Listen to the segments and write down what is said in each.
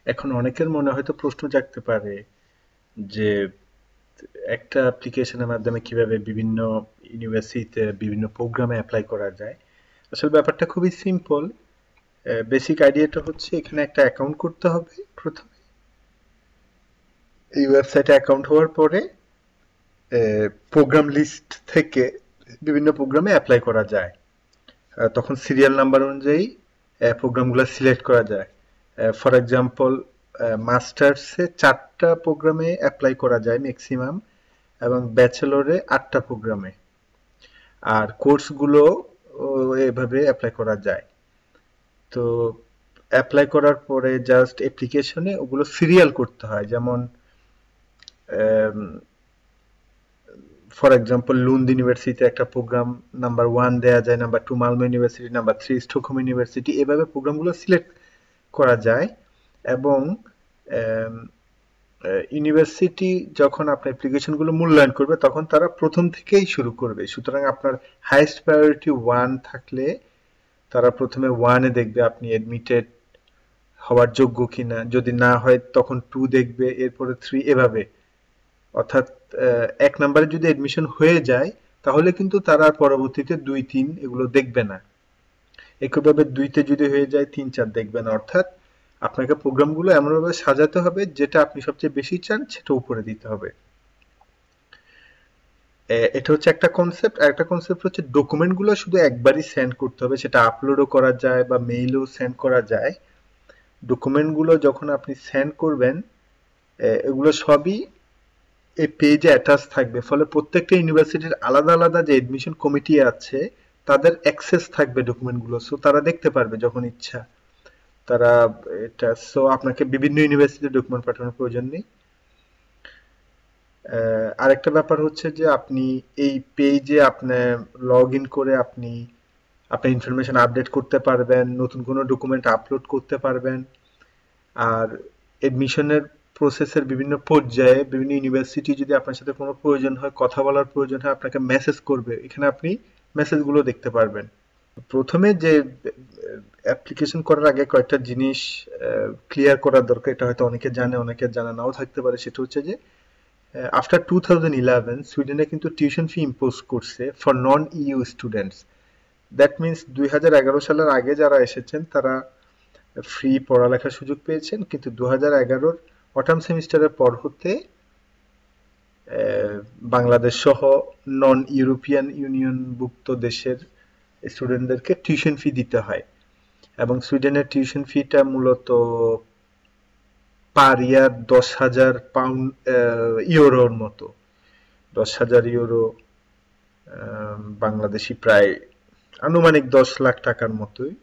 এখন অনেকের মনে হয়তো প্রশ্ন জাগতে পারে যে একটা অ্যাপ্লিকেশনের মাধ্যমে কিভাবে বিভিন্ন ইউনিভার্সিটিতে বিভিন্ন প্রোগ্রামে অ্যাপ্লাই করা যায়। আসলে ব্যাপারটা খুবই সিম্পল। বেসিক আইডিয়াটা হচ্ছে এখানে একটা অ্যাকাউন্ট করতে হবে প্রথমে। এই ওয়েবসাইটে অ্যাকাউন্ট হওয়ার পরে প্রোগ্রাম লিস্ট থেকে বিভিন্ন প্রোগ্রামে অ্যাপ্লাই করা যায়। তখন সিরিয়াল নাম্বার অনুযায়ী প্রোগ্রামগুলো সিলেক্ট করা যায়। ফর এক্সাম্পল মাস্টার্সে 4টা প্রোগ্রামে অ্যাপ্লাই করা যায় ম্যাক্সিমাম, এবং ব্যাচেলরে 8টা প্রোগ্রামে। আর কোর্সগুলো এভাবে অ্যাপ্লাই করা যায়। তো অ্যাপ্লাই করার পরে জাস্ট অ্যাপ্লিকেশনে ওগুলো সিরিয়াল করতে হয়। যেমন ফর এক্সাম্পল লুন্ড ইউনিভার্সিটিতে একটা প্রোগ্রাম নাম্বার 1 দেয়া যায়, number 2 Malmo university, number 3 Stockholm university, এভাবে প্রোগ্রামগুলো সিলেক্ট করা যায়। এবং ইউনিভার্সিটি যখন আপনার অ্যাপ্লিকেশনগুলো মূল্যায়ন করবে তখন তারা প্রথম থেকেই শুরু করবে। সুতরাং আপনার হাইয়েস্ট প্রায়োরিটি 1 থাকলে তারা প্রথমে 1-এ দেখবে আপনি অ্যাডমিটেড হওয়ার যোগ্য কিনা। যদি না হয় তখন 2 দেখবে, এরপরে 3, এভাবে। অর্থাৎ 1 নাম্বারে যদি অ্যাডমিশন হয়ে যায় তাহলে কিন্তু তারা আর পরবর্তীতে 2, 3 এগুলো দেখবে না। একইভাবে 2-তে যদি হয়ে যায় 3, 4 দেখবে না। অর্থাৎ আপনাকে প্রোগ্রামগুলো এমনভাবে সাজাতে হবে যেটা আপনি সবচেয়ে বেশি চান সেটা উপরে দিতে হবে। এটা হচ্ছে একটা কনসেপ্ট। আর একটা কনসেপ্ট হচ্ছে ডকুমেন্টগুলো শুধু একবারই সেন্ড করতে হবে, সেটা আপলোডও করা যায় বা মেইলেও সেন্ড করা যায়। ডকুমেন্টগুলো যখন আপনি সেন্ড করবেন এগুলো সবই এই পেজে অ্যাটাচ থাকবে। ফলে প্রত্যেকটা ইউনিভার্সিটির আলাদা আলাদা যে এডমিশন কমিটি আছে তাদের অ্যাক্সেস থাকবে ডকুমেন্টগুলো, সো তারা দেখতে পারবে যখন ইচ্ছা। তারা এটা সো আপনাকে বিভিন্ন ইউনিভার্সিটির ডকুমেন্ট পাঠানোর প্রয়োজন নেই। আরেকটা ব্যাপার হচ্ছে যে আপনি এই পেজে আপনার লগ ইন করে আপনি আপনার ইনফরমেশন আপডেট করতে পারবেন, নতুন কোনো ডকুমেন্ট আপলোড করতে পারবেন। আর এডমিশনের প্রসেসের বিভিন্ন পর্যায়ে বিভিন্ন ইউনিভার্সিটি যদি আপনার সাথে কোনো প্রয়োজন হয়, কথা বলার প্রয়োজন হয়, আপনাকে মেসেজ করবে, এখানে আপনি মেসেজগুলো দেখতে পারবেন। প্রথমে যে অ্যাপ্লিকেশন করার আগে কয়েকটা জিনিস ক্লিয়ার করার দরকার। এটা হয়তো অনেকে জানে, অনেকে জানা নাও থাকতে পারে। সেটা হচ্ছে যে আফটার 2011 সুইডেনে কিন্তু টিউশন ফি ইম্পোজ করছে for non EU students. That means 2011 সালের আগে যারা এসেছেন তারা ফ্রি পড়ালেখার সুযোগ পেয়েছেন, কিন্তু 2011-র অটাম সেমিস্টারের পর হতে বাংলাদেশ সহ নন ইউরোপিয়ান ইউনিয়নভুক্ত দেশের স্টুডেন্টদেরকে টিউশন ফি দিতে হয়। এবং সুইডেনের টিউশন ফিটা মূলত পার ইয়ার 10,000 পাউন্ড, ইউরোর মতো। 10,000 ইউরো বাংলাদেশি প্রায় আনুমানিক 10 লাখ টাকার মতোই।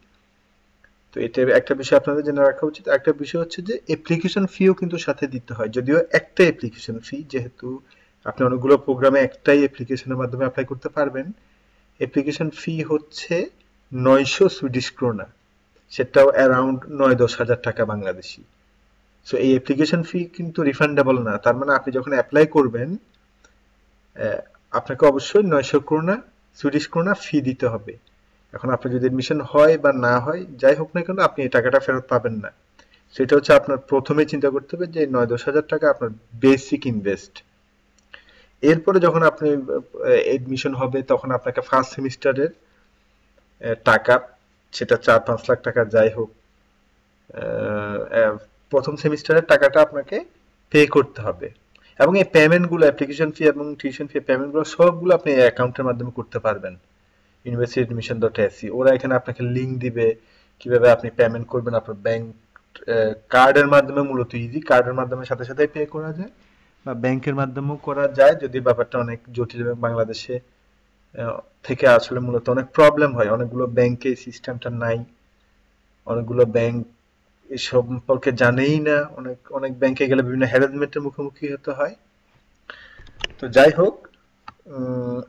তো এটা একটা বিষয় আপনাদের জেনে রাখা উচিত। একটা বিষয় হচ্ছে যে অ্যাপ্লিকেশন ফিও কিন্তু সাথে দিতে হয়, যদিও একটা অ্যাপ্লিকেশন ফি, যেহেতু আপনি অনেকগুলো প্রোগ্রামে একটাই অ্যাপ্লিকেশনের মাধ্যমে অ্যাপ্লাই করতে পারবেন। অ্যাপ্লিকেশন ফি হচ্ছে 900 সুইডিশ ক্রোনা, সেটাও অ্যারাউন্ড 9-10 হাজার টাকা বাংলাদেশি। সো এই অ্যাপ্লিকেশন ফি কিন্তু রিফান্ডেবল না। তার মানে আপনি যখন অ্যাপ্লাই করবেন আপনাকে অবশ্যই 900 ক্রোনা, সুইডিশ ক্রোনা ফি দিতে হবে। এখন আপনার যদি এডমিশন হয় বা না হয়, যাই হোক না কেন, আপনি এই টাকাটা ফেরত পাবেন না। সেটা হচ্ছে আপনার প্রথমে চিন্তা করতে হবে যে 9-10 হাজার টাকা আপনার বেসিক ইনভেস্ট। এরপরে যখন আপনি এডমিশন হবে তখন আপনাকে ফার্স্ট সেমিস্টারের টাকা, সেটা 4-5 লাখ টাকা যাই হোক, প্রথম সেমিস্টারের টাকাটা আপনাকে পে করতে হবে। এবং এই পেমেন্টগুলো অ্যাপ্লিকেশন ফি এবং টিউশন ফি পেমেন্টগুলো সবগুলো আপনি এই অ্যাকাউন্টের মাধ্যমে করতে পারবেন। ইউনিভার্সিটি এডমিশন ডট এসি ওরা এখানে আপনাকে লিঙ্ক দিবে কিভাবে আপনি পেমেন্ট করবেন। আপনার ব্যাংক কার্ডের মাধ্যমে মূলত ইজি, কার্ডের মাধ্যমে সাথে সাথে পে করা যায়, বা ব্যাংকের মাধ্যমেও করা যায় যদি ব্যাপারটা অনেক জটিল এবং বাংলাদেশে থেকে আসলে মূলত অনেক প্রবলেম হয়। অনেকগুলো ব্যাংকে এই সিস্টেমটা নাই, অনেকগুলো ব্যাংক এই সম্পর্কে জানেই না। অনেক অনেক ব্যাংকে গেলে বিভিন্ন হ্যারাসমেন্টের মুখোমুখি হতে হয়। তো যাই হোক,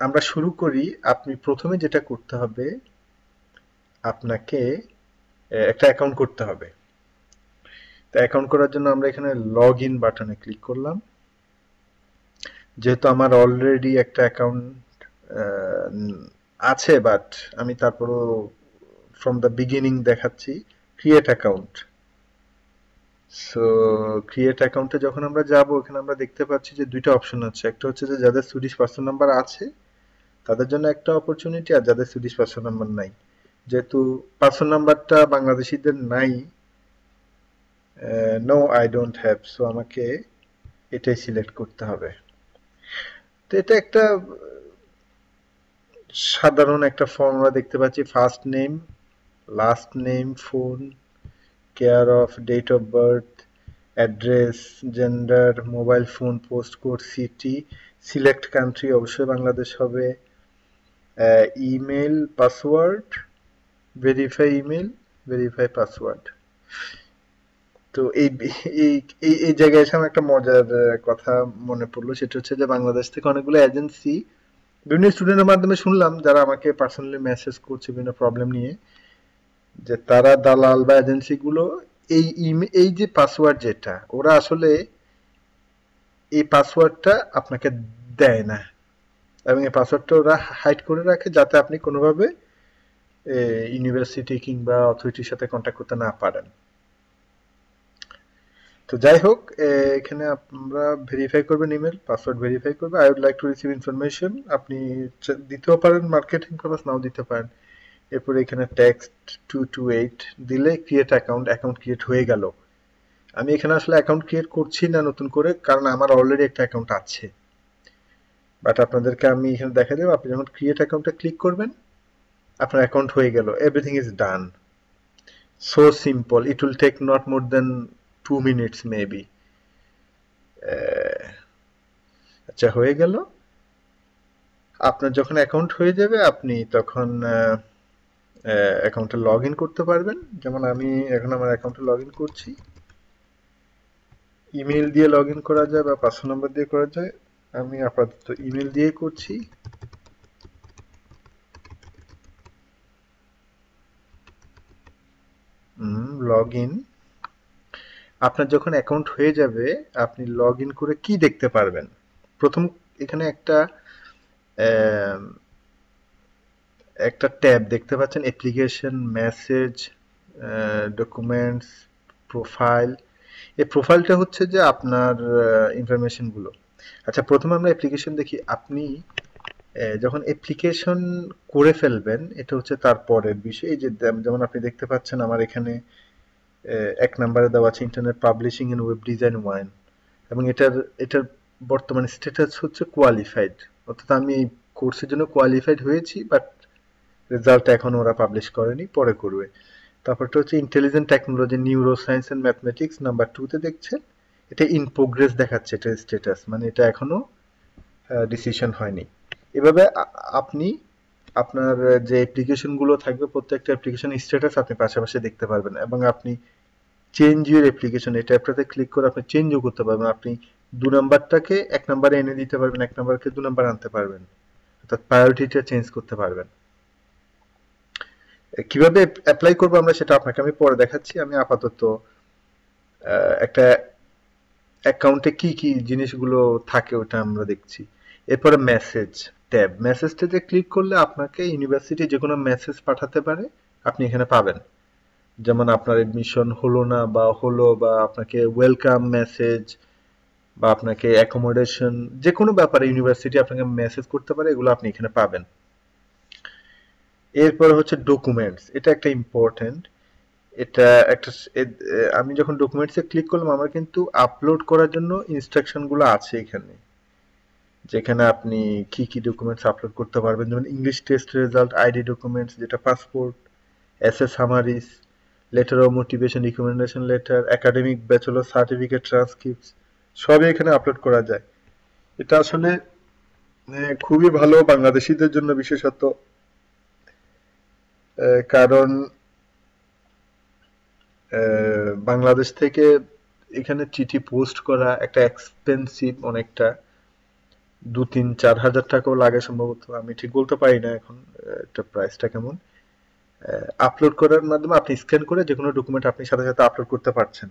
আমরা শুরু করি। আপনি প্রথমে যেটা করতে হবে, আপনাকে একটা অ্যাকাউন্ট করতে হবে। তো অ্যাকাউন্ট করার জন্য আমরা এখানে লগ ইন বাটনে ক্লিক করলাম। যেহেতু আমার অলরেডি একটা অ্যাকাউন্ট আছে, বাট আমি তারপরও ফ্রম দ্য বিগিনিং দেখাচ্ছি। ক্রিয়েট অ্যাকাউন্ট, সো ক্রিয়েট অ্যাকাউন্টে যখন আমরা যাব, এখানে আমরা দেখতে পাচ্ছি যে দুইটা অপশন আছে। একটা হচ্ছে যে যাদের সুইডিশ পাসপোর্ট নাম্বার আছে তাদের জন্য একটা অপরচুনিটি, আর যাদের সুইডিশ পাসপোর্ট নাম্বার নাই, যেহেতু পাসপোর্ট নাম্বারটা বাংলাদেশিদের নাই, no I don't have, so আমাকে এটাই সিলেক্ট করতে হবে। তো এটা একটা সাধারণ একটা ফর্ম আমরা দেখতে পাচ্ছি, first name, last name, phone, care of, date of birth, address, gender, mobile phone, post code, city, select country, অবশ্যই বাংলাদেশ হবে, email, password, verify email, verify password. তো এই এই জায়গায় এসে আমার একটা মজার কথা মনে পড়লো, সেটা হচ্ছে যে বাংলাদেশ থেকে অনেকগুলো এজেন্সি বিভিন্ন স্টুডেন্টের মাধ্যমে শুনলাম, যারা আমাকে পার্সোনালি মেসেজ করছে বিভিন্ন প্রবলেম নিয়ে, যে তারা দালাল বা এজেন্সি গুলো এই যে পাসওয়ার্ড, যেটা ওরা আসলে এই পাসওয়ার্ডটা আপনাকে দেয় না, এবং এই পাসওয়ার্ডটা ওরা হাইড করে রাখে যাতে আপনি কোনোভাবে ইউনিভার্সিটি কিংবা অথরিটির সাথে কন্ট্যাক্ট করতে না পারেন। তো যাই হোক, এখানে আমরা ভেরিফাই করবেন ইমেল, পাসওয়ার্ড ভেরিফাই করবে, I would like to receive information, আপনি দিতেও পারেন মার্কেটিং পারপাস, নাও দিতে পারেন। এরপরে এখানে টেক্সট 228 দিলে ক্রিয়েট অ্যাকাউন্ট, অ্যাকাউন্ট ক্রিয়েট হয়ে গেল। আমি এখানে আসলে অ্যাকাউন্ট ক্রিয়েট করছি না নতুন করে, কারণ আমার অলরেডি একটা অ্যাকাউন্ট আছে। বাট আপনাদেরকে আমি এখানে দেখা দেবো, আপনি যখন ক্রিয়েট অ্যাকাউন্টে ক্লিক করবেন আপনার অ্যাকাউন্ট হয়ে গেল, everything is done. So simple, it will take not more than 2 minutes maybe. আচ্ছা, হয়ে গেল। আপনার যখন অ্যাকাউন্ট হয়ে যাবে আপনি তখন অ্যাকাউন্টে লগ ইন করতে পারবেন। যেমন আমি এখন আমার অ্যাকাউন্টে লগ ইন করছি, ইমেল দিয়ে লগ ইন করা যায় বা পাসওয়ার্ড নাম্বার দিয়ে করা যায়, আমি আপাতত ইমেল দিয়ে করছি। Log in. আপনার যখন অ্যাকাউন্ট হয়ে যাবে আপনি লগ ইন করে কি দেখতে পারবেন? প্রথম এখানে একটা ট্যাব দেখতে পাচ্ছেন, অ্যাপ্লিকেশন, মেসেজ, ডকুমেন্টস, প্রোফাইল। এই প্রোফাইলটা হচ্ছে যে আপনার ইনফরমেশন গুলো। আচ্ছা, প্রথমে আমরা অ্যাপ্লিকেশন দেখি। আপনি যখন অ্যাপ্লিকেশন করে ফেলবেন, এটা হচ্ছে তারপরের বিষয়। এই যে যেমন আপনি দেখতে পাচ্ছেন আমার এখানে 1 নম্বরে দেওয়া আছে internet publishing and web design 1, এবং এটার বর্তমান স্ট্যাটাস হচ্ছে কোয়ালিফাইড, অর্থাৎ আমি এই কোর্সের জন্য কোয়ালিফাইড হয়েছি, বাট রেজাল্ট এখন ওরা পাবলিশ করেনি, পরে করবে। তারপরটা হচ্ছে intelligent technology, neuro science and mathematics, number 2 তে দেখছেন। এটা ইন প্রোগ্রেস দেখাচ্ছে, এটা স্ট্যাটাস, মানে এটা এখনো ডিসিশন হয়নি। এভাবে আপনি আপনার যে অ্যাপ্লিকেশন গুলো থাকবে প্রত্যেকটা অ্যাপ্লিকেশন স্ট্যাটাস আপনি পাশাপাশি দেখতে পারবেন, এবং আপনি চেঞ্জ ইউর অ্যাপ্লিকেশন এই ট্যাবটাতে ক্লিক করে আপনি চেঞ্জও করতে পারবেন। আপনি 2 নাম্বারটাকে 1 নাম্বারে এনে দিতে পারবেন, 1 নাম্বারকে 2 নাম্বার আনতে পারবেন, অর্থাৎ প্রায়োরিটিটা চেঞ্জ করতে পারবেন। কিভাবে অ্যাপ্লাই করবো আমরা সেটা আপনাকে আমি পরে দেখাচ্ছি। আমি আপাতত একটা অ্যাকাউন্টে কি কি জিনিসগুলো থাকে ওটা আমরা দেখছি। এরপরে মেসেজ ট্যাব, মেসেজটাতে ক্লিক করলে আপনাকে ইউনিভার্সিটি যে কোনো মেসেজ পাঠাতে পারে, আপনি এখানে পাবেন। যেমন আপনার এডমিশন হলো না বা হলো, বা আপনাকে ওয়েলকাম মেসেজ, বা আপনাকে অ্যাকোমোডেশন, যে কোনো ব্যাপারে ইউনিভার্সিটি আপনাকে মেসেজ করতে পারে, এগুলো আপনি এখানে পাবেন। এরপরে হচ্ছে ডকুমেন্টস, এটা একটা ইম্পর্টেন্ট। এটা একটা আমি যখন ডকুমেন্টসে ক্লিক করলাম আমার কিন্তু আপলোড করার জন্য ইনস্ট্রাকশন গুলো আছে এখানে, যেখানে আপনি কি কি ডকুমেন্টস আপলোড করতে পারবেন, যেমন English test result, ID documents যেটা passport, SA summaries, letter of motivation, recommendation letter, academic bachelor certificate, transcripts, সবই এখানে আপলোড করা যায়। এটা আসলে খুবই ভালো বাংলাদেশিদের জন্য বিশেষত, কারণ বাংলাদেশ থেকে এখানে চিঠি পোস্ট করা একটা এক্সপেন্সিভ অনেকটা, 2-3-4 হাজার টাকাও লাগে সম্ভবত, আমি ঠিক বলতে পারি না এখন এটা প্রাইসটা কেমন। আপলোড করার মাধ্যমে আপনি স্ক্যান করে যে কোনো ডকুমেন্ট আপনি সাথে সাথে আপলোড করতে পারছেন।